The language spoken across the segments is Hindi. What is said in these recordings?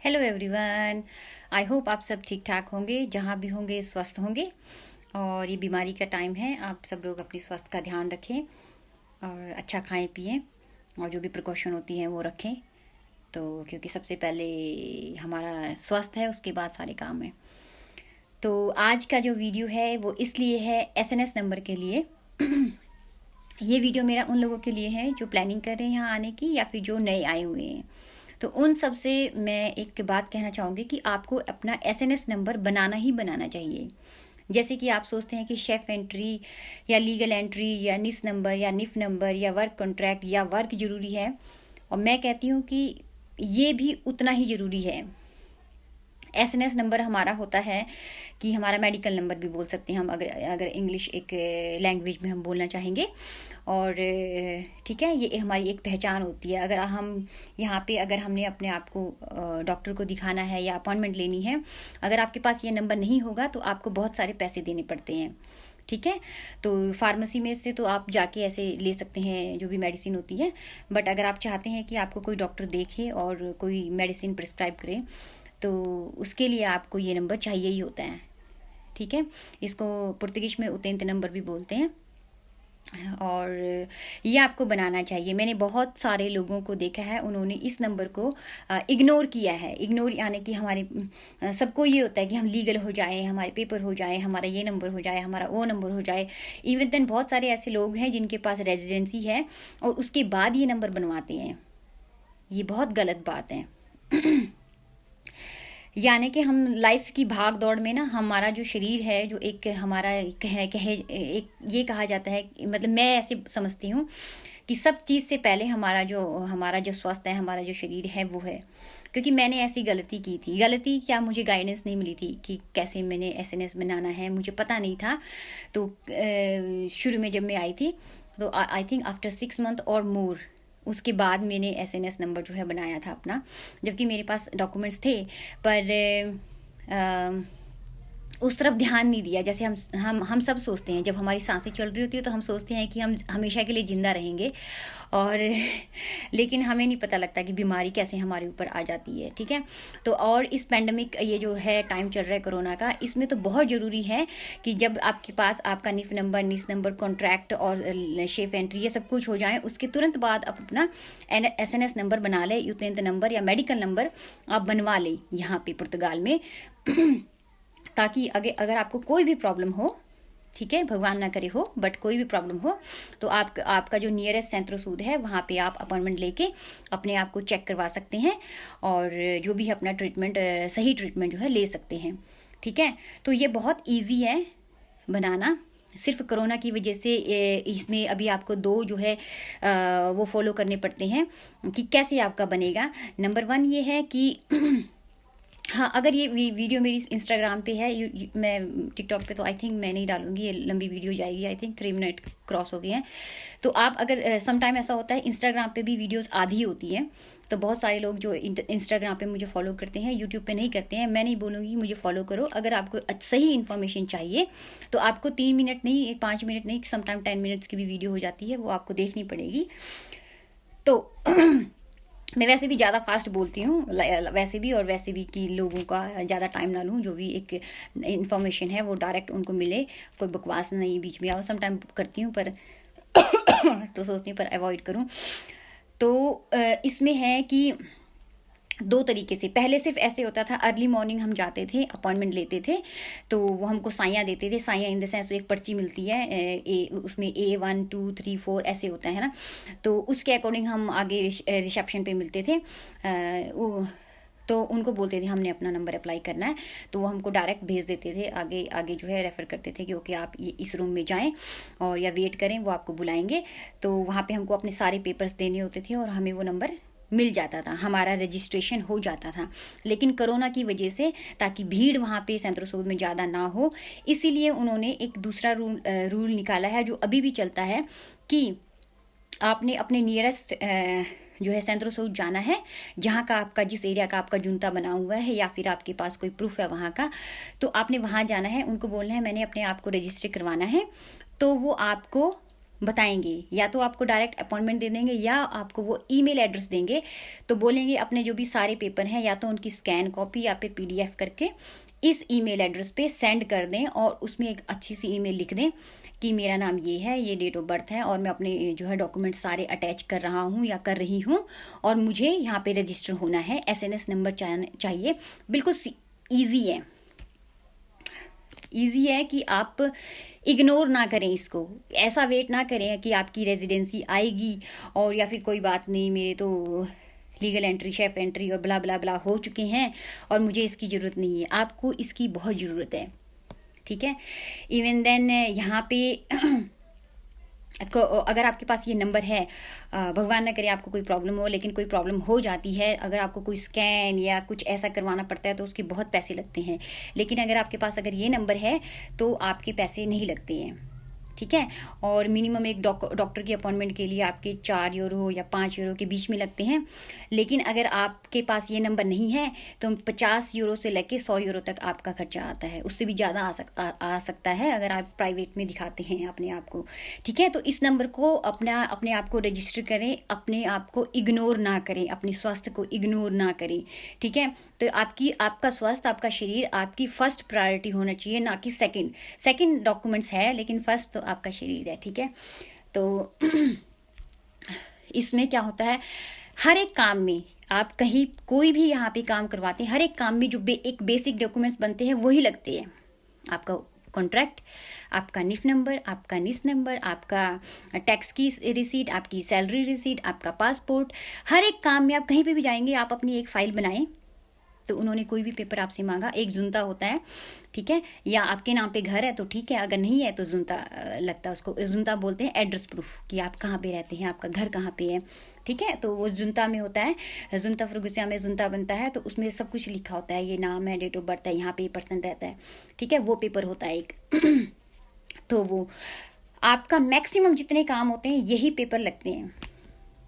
हेलो एवरीवन, आई होप आप सब ठीक ठाक होंगे, जहाँ भी होंगे स्वस्थ होंगे। और ये बीमारी का टाइम है, आप सब लोग अपनी स्वास्थ्य का ध्यान रखें और अच्छा खाएं पिएं और जो भी प्रिकॉशन होती हैं वो रखें। तो क्योंकि सबसे पहले हमारा स्वास्थ्य है, उसके बाद सारे काम हैं। तो आज का जो वीडियो है वो इसलिए है एसएनएस नंबर के लिए। ये वीडियो मेरा उन लोगों के लिए है जो प्लानिंग कर रहे हैं यहाँ आने की या फिर जो नए आए हुए हैं। तो उन सब से मैं एक बात कहना चाहूँगी कि आपको अपना एसएनएस नंबर बनाना ही बनाना चाहिए। जैसे कि आप सोचते हैं कि शेफ एंट्री या लीगल एंट्री या निस नंबर या निफ नंबर या वर्क कॉन्ट्रैक्ट या वर्क ज़रूरी है, और मैं कहती हूँ कि ये भी उतना ही ज़रूरी है। एसएनएस नंबर हमारा होता है कि हमारा मेडिकल नंबर भी बोल सकते हैं हम, अगर इंग्लिश एक लैंग्वेज में हम बोलना चाहेंगे। और ठीक है, ये हमारी एक पहचान होती है। अगर हम यहाँ पे अगर हमने अपने आप को डॉक्टर को दिखाना है या अपॉइंटमेंट लेनी है, अगर आपके पास ये नंबर नहीं होगा तो आपको बहुत सारे पैसे देने पड़ते हैं। ठीक है, तो फार्मेसी में से तो आप जाके ऐसे ले सकते हैं जो भी मेडिसिन होती है, बट अगर आप चाहते हैं कि आपको कोई डॉक्टर देखे और कोई मेडिसिन प्रिस्क्राइब करे तो उसके लिए आपको ये नंबर चाहिए ही होता है। ठीक है, इसको पुर्तगीज में उतेंत नंबर भी बोलते हैं और ये आपको बनाना चाहिए। मैंने बहुत सारे लोगों को देखा है, उन्होंने इस नंबर को इग्नोर किया है। इग्नोर यानी कि हमारे सबको ये होता है कि हम लीगल हो जाएं, हमारे पेपर हो जाए, हमारा ये नंबर हो जाए, हमारा वो नंबर हो जाए। इवन देन बहुत सारे ऐसे लोग हैं जिनके पास रेजिडेंसी है और उसके बाद ये नंबर बनवाते हैं। ये बहुत गलत बात है। यानी कि हम लाइफ की भाग दौड़ में ना, हमारा जो शरीर है, जो एक हमारा एक ये कहा जाता है, मतलब मैं ऐसे समझती हूँ कि सब चीज़ से पहले हमारा जो स्वास्थ्य है, हमारा जो शरीर है वो है। क्योंकि मैंने ऐसी गलती की थी। गलती क्या, मुझे गाइडेंस नहीं मिली थी कि कैसे मैंने एसएनएस बनाना है, मुझे पता नहीं था। तो शुरू में जब मैं आई थी तो आई थिंक आफ्टर 6 मंथ और मोर, उसके बाद मैंने एसएनएस नंबर जो है बनाया था अपना, जबकि मेरे पास डॉक्यूमेंट्स थे पर उस तरफ ध्यान नहीं दिया। जैसे हम सब सोचते हैं, जब हमारी सांसें चल रही होती है तो हम सोचते हैं कि हम हमेशा के लिए ज़िंदा रहेंगे, और लेकिन हमें नहीं पता लगता कि बीमारी कैसे हमारे ऊपर आ जाती है। ठीक है, तो और इस पैंडमिक ये जो है टाइम चल रहा है कोरोना का, इसमें तो बहुत ज़रूरी है कि जब आपके पास आपका निफ नंबर, निस नंबर, कॉन्ट्रैक्ट और शेफ एंट्री ये सब कुछ हो जाए, उसके तुरंत बाद आप अपना एसएनएस नंबर बना लें, यूटेंट नंबर या मेडिकल नंबर आप बनवा लें यहाँ पे पुर्तगाल में। ताकि अगर आपको कोई भी प्रॉब्लम हो, ठीक है, भगवान ना करे हो, बट कोई भी प्रॉब्लम हो तो आपका जो नियरेस्ट सेंट्रो सूद है वहाँ पे आप अपॉइंटमेंट लेके अपने आप को चेक करवा सकते हैं और जो भी है अपना ट्रीटमेंट, सही ट्रीटमेंट जो है ले सकते हैं। ठीक है, तो ये बहुत ईजी है बनाना। सिर्फ कोरोना की वजह से इसमें अभी आपको 2 जो है वो फॉलो करने पड़ते हैं कि कैसे आपका बनेगा। नंबर 1 ये है कि हाँ, अगर ये वीडियो मेरी इंस्टाग्राम पे है, मैं टिकटॉक पे तो आई थिंक मैं नहीं डालूंगी, ये लंबी वीडियो जाएगी, आई थिंक 3 मिनट क्रॉस हो गए हैं। तो आप अगर सम टाइम ऐसा होता है इंस्टाग्राम पे भी वीडियोस आधी होती हैं, तो बहुत सारे लोग जो इंस्टाग्राम पे मुझे फॉलो करते हैं, यूट्यूब पे नहीं करते हैं। मैं नहीं बोलूँगी मुझे फॉलो करो। अगर आपको सही इन्फॉर्मेशन चाहिए तो आपको 3 मिनट नहीं, 5 मिनट नहीं, समटाइम 10 मिनट्स की भी वीडियो हो जाती है, वो आपको देखनी पड़ेगी। तो मैं वैसे भी ज़्यादा फास्ट बोलती हूँ, वैसे भी कि लोगों का ज़्यादा टाइम ना लूँ, जो भी एक इन्फॉर्मेशन है वो डायरेक्ट उनको मिले, कोई बकवास नहीं बीच में आओ। सम टाइम करती हूँ पर तो सोचती हूँ पर अवॉइड करूँ। तो इसमें है कि 2 तरीके से, पहले सिर्फ ऐसे होता था, अर्ली मॉर्निंग हम जाते थे, अपॉइंटमेंट लेते थे, तो वो हमको साइयाँ देते थे। साइयाँ इन द सेंस एक पर्ची मिलती है, उसमें A1 2 3 4 ऐसे होता है ना, तो उसके अकॉर्डिंग हम आगे रिसेप्शन पे मिलते थे। तो उनको बोलते थे हमने अपना नंबर अप्लाई करना है, तो वो हमको डायरेक्ट भेज देते थे, आगे जो है रेफ़र करते थे कि ओके आप ये इस रूम में जाएं और या वेट करें, वो आपको बुलाएंगे। तो वहाँ पे हमको अपने सारे पेपर्स देने होते थे और हमें वो नंबर मिल जाता था, हमारा रजिस्ट्रेशन हो जाता था। लेकिन कोरोना की वजह से, ताकि भीड़ वहाँ पे सेंट्रो सूद में ज़्यादा ना हो, इसीलिए उन्होंने एक दूसरा रूल निकाला है जो अभी भी चलता है कि आपने अपने नियरेस्ट जो है सेंट्रो सूद जाना है, जहाँ का आपका, जिस एरिया का आपका जुनता बना हुआ है या फिर आपके पास कोई प्रूफ है वहाँ का, तो आपने वहाँ जाना है, उनको बोलना है मैंने अपने आप को रजिस्टर करवाना है। तो वो आपको बताएंगे, या तो आपको डायरेक्ट अपॉइंटमेंट दे देंगे या आपको वो ईमेल एड्रेस देंगे। तो बोलेंगे अपने जो भी सारे पेपर हैं या तो उनकी स्कैन कॉपी या फिर PDF करके इस ईमेल एड्रेस पे सेंड कर दें, और उसमें एक अच्छी सी ईमेल लिख दें कि मेरा नाम ये है, ये डेट ऑफ बर्थ है, और मैं अपने जो है डॉक्यूमेंट सारे अटैच कर रहा हूँ या कर रही हूँ, और मुझे यहाँ पे रजिस्टर होना है, SNS नंबर चाहिए। बिल्कुल ईजी है, ईजी है कि आप इग्नोर ना करें इसको, ऐसा वेट ना करें कि आपकी रेजिडेंसी आएगी और या फिर कोई बात नहीं, मेरे तो लीगल एंट्री, शेफ एंट्री और ब्ला ब्ला ब्ला हो चुके हैं और मुझे इसकी ज़रूरत नहीं है। आपको इसकी बहुत ज़रूरत है, ठीक है। इवन देन यहाँ पे अगर आपके पास ये नंबर है, भगवान ना करे आपको कोई प्रॉब्लम हो, लेकिन कोई प्रॉब्लम हो जाती है, अगर आपको कोई स्कैन या कुछ ऐसा करवाना पड़ता है तो उसके बहुत पैसे लगते हैं। लेकिन अगर आपके पास अगर ये नंबर है तो आपके पैसे नहीं लगते हैं, ठीक है। और मिनिमम एक डॉक्टर की अपॉइंटमेंट के लिए आपके 4 यूरो या 5 यूरो के बीच में लगते हैं। लेकिन अगर आपके पास ये नंबर नहीं है तो 50 यूरो से लेके 100 यूरो तक आपका खर्चा आता है, उससे भी ज़्यादा आ सकता है अगर आप प्राइवेट में दिखाते हैं अपने आप को, ठीक है। तो इस नंबर को अपने आप को रजिस्टर करें, अपने आप को इग्नोर ना करें, अपने स्वास्थ्य को इग्नोर ना करें, ठीक है। तो आपका स्वास्थ्य, आपका शरीर आपकी फर्स्ट प्रायोरिटी होना चाहिए, ना कि सेकंड डॉक्यूमेंट्स है, लेकिन फर्स्ट तो आपका शरीर है, ठीक है। तो इसमें क्या होता है, हर एक काम में आप कहीं कोई भी यहाँ पे काम करवाते हैं, हर एक काम में जो एक बेसिक डॉक्यूमेंट्स बनते हैं वही लगते हैं। आपका कॉन्ट्रैक्ट, आपका निफ नंबर, आपका निस नंबर, आपका टैक्स की रिसीट, आपकी सैलरी रिसीट, आपका पासपोर्ट, हर एक काम में आप कहीं पे भी जाएंगे आप अपनी एक फाइल बनाएं। तो उन्होंने कोई भी पेपर आपसे मांगा, एक जुनता होता है, ठीक है, या आपके नाम पे घर है तो ठीक है, अगर नहीं है तो जुनता लगता है, उसको जुनता बोलते हैं, एड्रेस प्रूफ कि आप कहाँ पे रहते हैं, आपका घर कहाँ पे है, ठीक है। तो वो जुनता में होता है, जुनता फरगुसिया में जुनता बनता है, तो उसमें सब कुछ लिखा होता है, ये नाम है, डेट ऑफ बर्थ है, यहाँ पे ये पर्सन रहता है, ठीक है, वो पेपर होता है एक। तो वो आपका मैक्सिमम जितने काम होते हैं यही पेपर लगते हैं।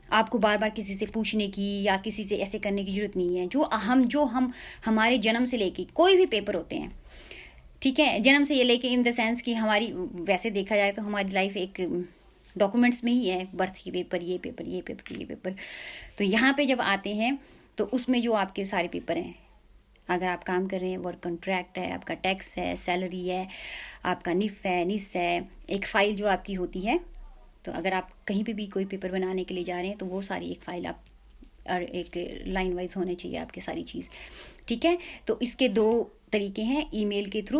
आपको बार बार किसी से पूछने की या किसी से ऐसे करने की जरूरत नहीं है। जो हम हमारे जन्म से लेके कोई भी पेपर होते हैं, ठीक है, जन्म से ये लेके इन द सेंस कि हमारी, वैसे देखा जाए तो हमारी लाइफ एक डॉक्यूमेंट्स में ही है, बर्थ के पेपर, ये पेपर, ये पेपर, ये पेपर। तो यहाँ पे जब आते हैं तो उसमें जो आपके सारे पेपर हैं, अगर आप काम कर रहे हैं, वर्क कॉन्ट्रैक्ट है, आपका टैक्स है, सैलरी है, आपका निफ है, निस है, एक फ़ाइल जो आपकी होती है। तो अगर आप कहीं पे भी कोई पेपर बनाने के लिए जा रहे हैं तो वो सारी एक फ़ाइल आप, और एक लाइन वाइज होने चाहिए आपकी सारी चीज़, ठीक है। तो इसके 2 तरीके हैं, ईमेल के थ्रू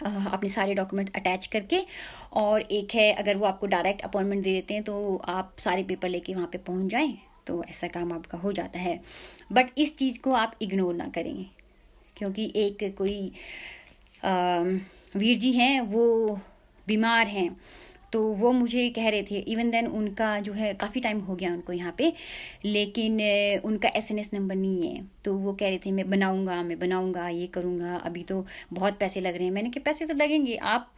अपने सारे डॉक्यूमेंट अटैच करके, और एक है अगर वो आपको डायरेक्ट अपॉइंटमेंट दे देते हैं तो आप सारे पेपर लेके वहाँ पे पहुँच जाएं, तो ऐसा काम आपका हो जाता है। बट इस चीज़ को आप इग्नोर ना करें, क्योंकि एक कोई वीर जी हैं, वो बीमार हैं, तो वो मुझे कह रहे थे, इवन देन उनका जो है काफ़ी टाइम हो गया उनको यहाँ पे, लेकिन उनका SNS नंबर नहीं है। तो वो कह रहे थे मैं बनाऊंगा, ये करूँगा, अभी तो बहुत पैसे लग रहे हैं। मैंने कहा पैसे तो लगेंगे, आप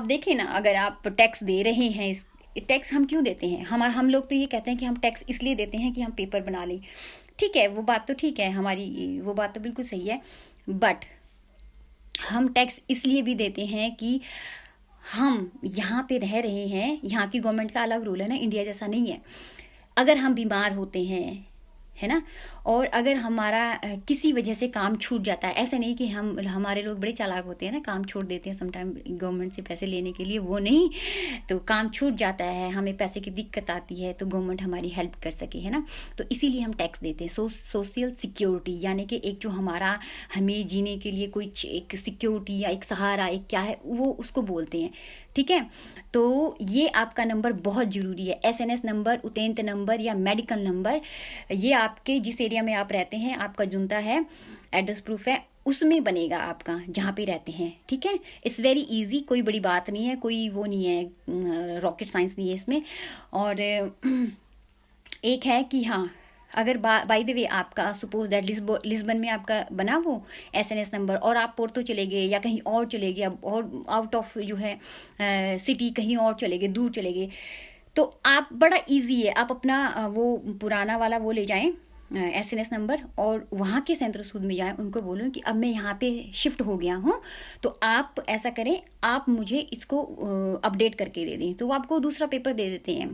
देखें ना, अगर आप टैक्स दे रहे हैं, इस टैक्स हम क्यों देते हैं, हम लोग तो ये कहते हैं कि हम टैक्स इसलिए देते हैं कि हम पेपर बना लें, ठीक है, वो बात तो ठीक है, हमारी वो बात तो बिल्कुल सही है। बट हम टैक्स इसलिए भी देते हैं कि हम यहाँ पे रह रहे हैं, यहाँ की गवर्नमेंट का अलग रूल है ना, इंडिया जैसा नहीं है। अगर हम बीमार होते हैं, है ना, और अगर हमारा किसी वजह से काम छूट जाता है, ऐसा नहीं कि हमारे लोग बड़े चालाक होते हैं ना, काम छोड़ देते हैं समटाइम गवर्नमेंट से पैसे लेने के लिए, वो नहीं, तो काम छूट जाता है, हमें पैसे की दिक्कत आती है तो गवर्नमेंट हमारी हेल्प कर सके, है ना। तो इसीलिए हम टैक्स देते हैं, सोशल सिक्योरिटी, यानी कि एक जो हमारा, हमें जीने के लिए कोई एक सिक्योरिटी या एक सहारा, एक क्या है वो, उसको बोलते हैं, ठीक है। तो ये आपका नंबर बहुत ज़रूरी है, SNS नंबर, उतेंत नंबर या मेडिकल नंबर, ये आपके जिस एरिया में आप रहते हैं, आपका जुनता है, एड्रेस प्रूफ है, उसमें बनेगा आपका, जहाँ पे रहते हैं, ठीक है। इट्स वेरी इजी, कोई बड़ी बात नहीं है, कोई वो नहीं है, रॉकेट साइंस नहीं है इसमें। और एक है कि हाँ, अगर बाय द वे आपका सपोज दैट लिस्बन में आपका बना वो SNS नंबर, और आप पोर्तो चले गए या कहीं और चले गए, और आउट ऑफ जो है सिटी कहीं और चले गए, दूर चले गए, तो आप बड़ा इजी है, आप अपना वो पुराना वाला वो ले जाएं, एसएनएस नंबर, और वहाँ के सेंट्रल सूद में जाएं, उनको बोलो कि अब मैं यहाँ पे शिफ्ट हो गया हूँ, तो आप ऐसा करें, आप मुझे इसको अपडेट करके दे दें, तो वो आपको दूसरा पेपर दे देते हैं।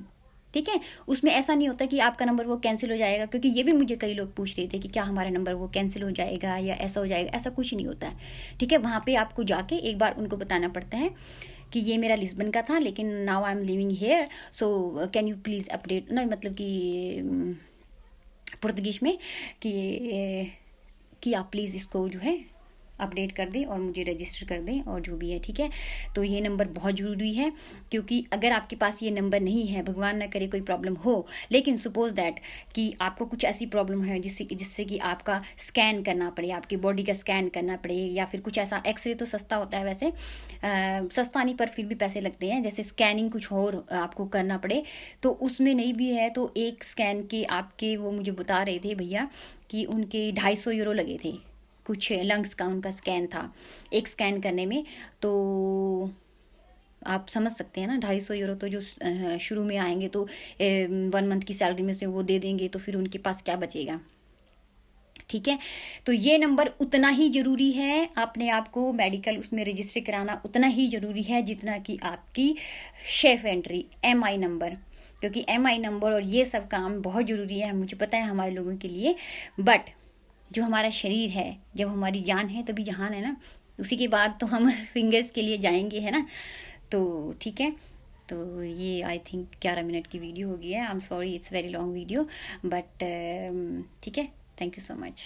ठीक है, उसमें ऐसा नहीं होता कि आपका नंबर वो कैंसिल हो जाएगा, क्योंकि ये भी मुझे कई लोग पूछ रहे थे कि क्या हमारा नंबर वो कैंसिल हो जाएगा या ऐसा हो जाएगा, ऐसा कुछ नहीं होता है। ठीक है, वहाँ पे आपको जाके एक बार उनको बताना पड़ता है कि ये मेरा लिस्बन का था, लेकिन now I am living here, so can you please update, ना मतलब कि पुर्तगीज में कि आप प्लीज़ इसको जो है अपडेट कर दें और मुझे रजिस्टर कर दें और जो भी है। ठीक है, तो ये नंबर बहुत ज़रूरी है, क्योंकि अगर आपके पास ये नंबर नहीं है, भगवान ना करे कोई प्रॉब्लम हो, लेकिन सपोज दैट कि आपको कुछ ऐसी प्रॉब्लम है जिससे कि आपका स्कैन करना पड़े, आपकी बॉडी का स्कैन करना पड़े, या फिर कुछ ऐसा, एक्सरे तो सस्ता होता है वैसे, सस्ता नहीं पर फिर भी पैसे लगते हैं, जैसे स्कैनिंग कुछ और आपको करना पड़े, तो उसमें नहीं भी है, तो एक स्कैन के आपके, वो मुझे बता रहे थे भैया कि उनके 250 यूरो लगे थे, कुछ लंग्स का उनका स्कैन था एक स्कैन करने में। तो आप समझ सकते हैं ना, 250 यूरो तो जो शुरू में आएंगे तो 1 मंथ की सैलरी में से वो दे देंगे, तो फिर उनके पास क्या बचेगा। ठीक है, तो ये नंबर उतना ही ज़रूरी है, अपने आप को मेडिकल उसमें रजिस्टर कराना उतना ही ज़रूरी है जितना कि आपकी शेफ एंट्री MI नंबर, क्योंकि MI नंबर और ये सब काम बहुत ज़रूरी है, मुझे पता है हमारे लोगों के लिए, बट जो हमारा शरीर है, जब हमारी जान है तभी जहान है ना, उसी के बाद तो हम फिंगर्स के लिए जाएंगे, है ना। तो ठीक है, तो ये आई थिंक 11 मिनट की वीडियो हो गई है। I am sorry, it's very long video, but ठीक है, थैंक यू सो मच।